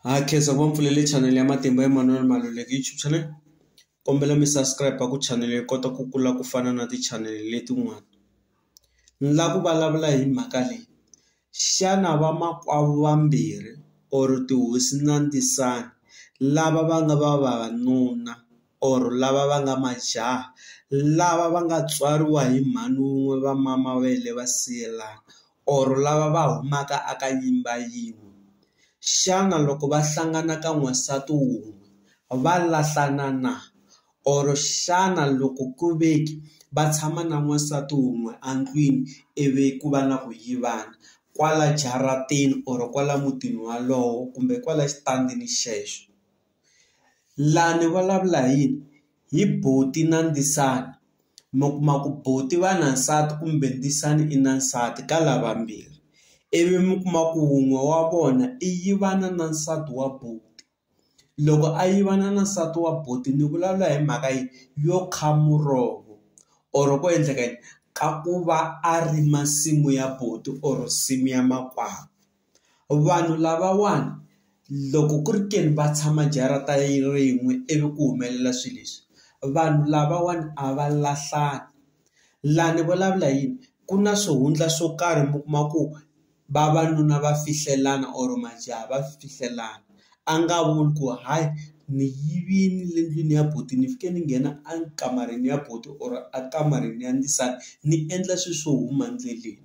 Kheza Mpfuleli channel ya Matimba Emmanuel Maluleke YouTube channel. Kombela mi subscribe ku channel yi kota ku kula ku fana na ti-channel letin'wana. Ni la ku vulavula hi mhaka leyi. Xana va makwavo vambirhi or tihosi na ndzisana lava va nga vavanuna or lava va nga majaha lava va nga tswariwa hi mhani wun'we va mama vele va siyelana or lava va humaka aka nyimba yin'we. Xana loko va hlangana ka n'wansati wun'we va lahlana na or xana loko ku veki va tshama na n'wansati wun'we andlwini ivi ku va na ku yivana kwala jaratini or kwala mutini walowo kumbe kwala xitandini xexo. Laha ni vulavula hi buti na ndzisana. Mi kuma ku buti va na nsati kumbe ndzisana i na nsati ka lavambirhi. Ivi mi kuma ku wun'we wa vona i yivana na nsati wa buti. Loko a yivana na nsati wa buti ni vulavula hi mhaka yo kha muroho or ku endleka ka ku va a rima nsimu ya buti or nsimu ya makwavo. Vanhu lavawani loko ku ri ke ni va tshama jarata rin'we ivi ku humelela swilo leswi, vanhu lavawani a va lahlani. Laha ni vulavula ku na swihundla swo karhi mi kuma ku vavanuna va fihlelana or majaha va fihlelana. A nga vuli ku hayi ni yivini le ndlwini ya buti ni fike ni nghena a kamarini ya buti or a kamarini ya ndzisana ni endla swilo swo huma ndleleni.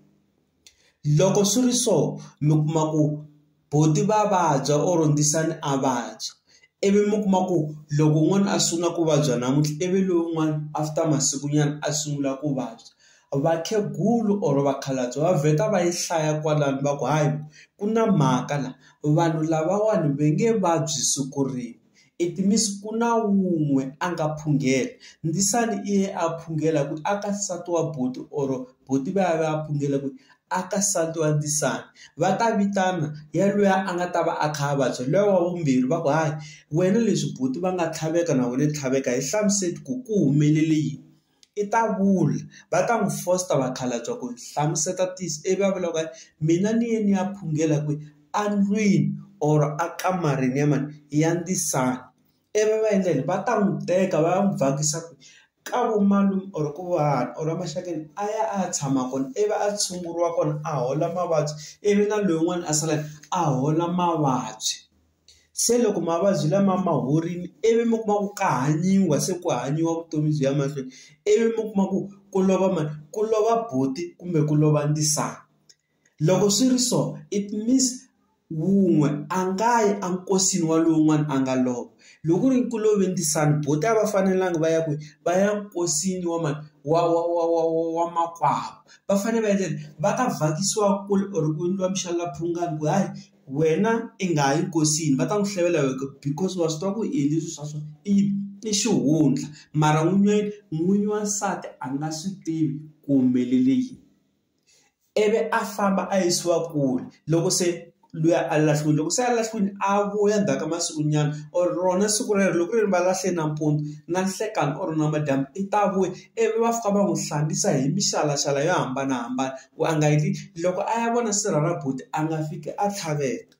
Loko swi ri so mi kuma ku buti va vabya or ndzisana a vabya. Ivi mi kuma ku loko un'wana a sungula ku vabya namuntlha ivi lowun'wana after masiku nyana a sungula ku vabya. Vakhegulu or vakhalabye va vheta va yi hlaya kwalano va ku hayi ku na mhaka la vanhu lavawani va nge vabyi siku rin'we. It means ku na wun'we a nga phungela. Ndzisana i ye a phungela ku aka nsati wa buti or buti va ya va ya phungela ku aka nsati wa ndzisana. Va ta vitana ya luya a nga ta va a kha a vabya luya wa vumbirhi va ku hayi wena leswi buti va nga tlhaveka na wena tlhaveka hi hlamuseti ku humelele yini. I ta vula va ta n'wi foster vakhalabya ku hlamuseta tisi ivi va vula ku mina ni ye ni ya phungela ku andlwini or a kamarini ya mani ya ndzisana. Ivi va endla va ta n'wi teka va ya n'wi vhakisa ka vo malume or ku vahani or maxakeni a ya a ya tshama kona ivi a tshunguriwa kona a hola mavabyi ivi na loyin'wana a sala a hola mavabyi. Se loko mavabyi lama ma horini ivi mi kuma ku ka hanyiwa se ku hanyiwa vutomi byi ya mahlweni ivi mi kuma ku lova mani ku lova buti kumbe ku lova ndzisana. Loko swi ri so it means wun'we a nga yi enkosini wa lowun'wana a nga lova. Loko ku ri ku love ndzisana buti a va fanelanga va ya kwihi va ya nkosini wa mani wa makwavo. Va fanele va endlela va ta vhakisiwa kule or ku endliwa mixalaphungani ku hayi wena i nga yi nkosini va ta n'wi hlevela because wa swi tiva ku i endli swilo swa so i xihundla mara n'winyi wa nsati a nga swi tivi ku humelele yini. Ivi a famba a yisiwa kule loko se luya a lahliwile loko se a lahliwile a vuya ndzhaku ka masiku nyana or rona siku rero loko ri va lahle nampundzu na nhlekani or na madyambu i ta vuya ivi va fika va n'wi hlambisa hi mixalaxala yo hambanahambana ku a nga endli loko a ya vona sirha ra buti a nga fiki a tlhaveka.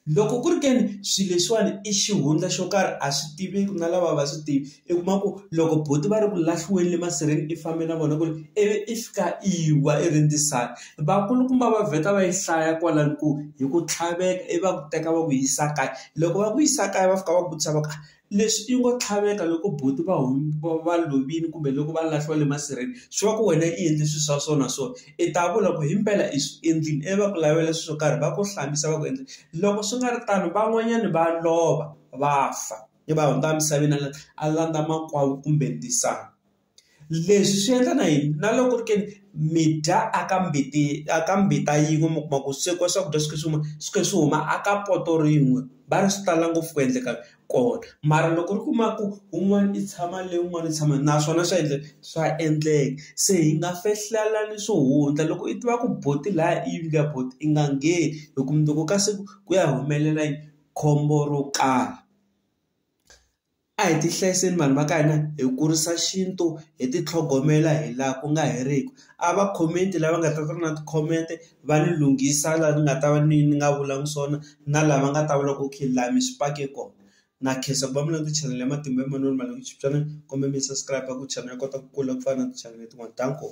Loko ku ri ke ni swilo leswiwani i xihundla xo karhi a swi tiveki na lava va swi tivi i kuma ku loko buti va ri ku lahliweni le masirheni i fambe na vona kule ivi i fika i wa i ri ndzisana. Vakulukumba va vheta va yi hlaya kwalani ku hi ku tlhaveka ivi va ku teka va ku yisa kaya. Loko va ku yisa kaya va fika va vutisa va ka leswi i ngo tlhaveka loko buti va lovini kumbe loko va lahliwa le masirheni swi va ku wena i endli swilo swa so na so i ta vula ku himpela i swi endlini ivi va ku lavela swilo swo karhi va ku hlambisa va ku endla. Loko swi nga ri tano van'wanyani va lova va fa i va hundza emisaveni a landza makwavo kumbe ndzisana. Leswi swi endla na yini na loko ri ke mi dya aka mbita yin'we mi kuma ku swekiwa swakudya swi huma aka poto rin'we va ri swi tala ngopfu ku endleka kona. Mara loko ri kuma ku un'wana i tshama le un'wana i tshama naswona swa endleka se hi nga fehlelani swihundla. Loko i tiva ku buti laha i yindlu ya buti i nga ngheni hi ku ka siku ku ya humelela khombo ro karhi. a hi ti hlayiseni vanhu va ka hina hi kurisa xintu hi ti tlhogomela hi laha ku nga heriki. A va comment lava nga ta va na ti-comment va ni lunghisa laha ni nga ta va ni nga vulangi swona na lava nga ta vula ku okay laha mi swi pake kona. Na khensa ku va mi na ti-channel ya Matimba Emmanuel Maluleke YouTube channel kumbe mi subscribe ku channel yi kota ku kula ku fana na ti-channel letin'wana. Danko.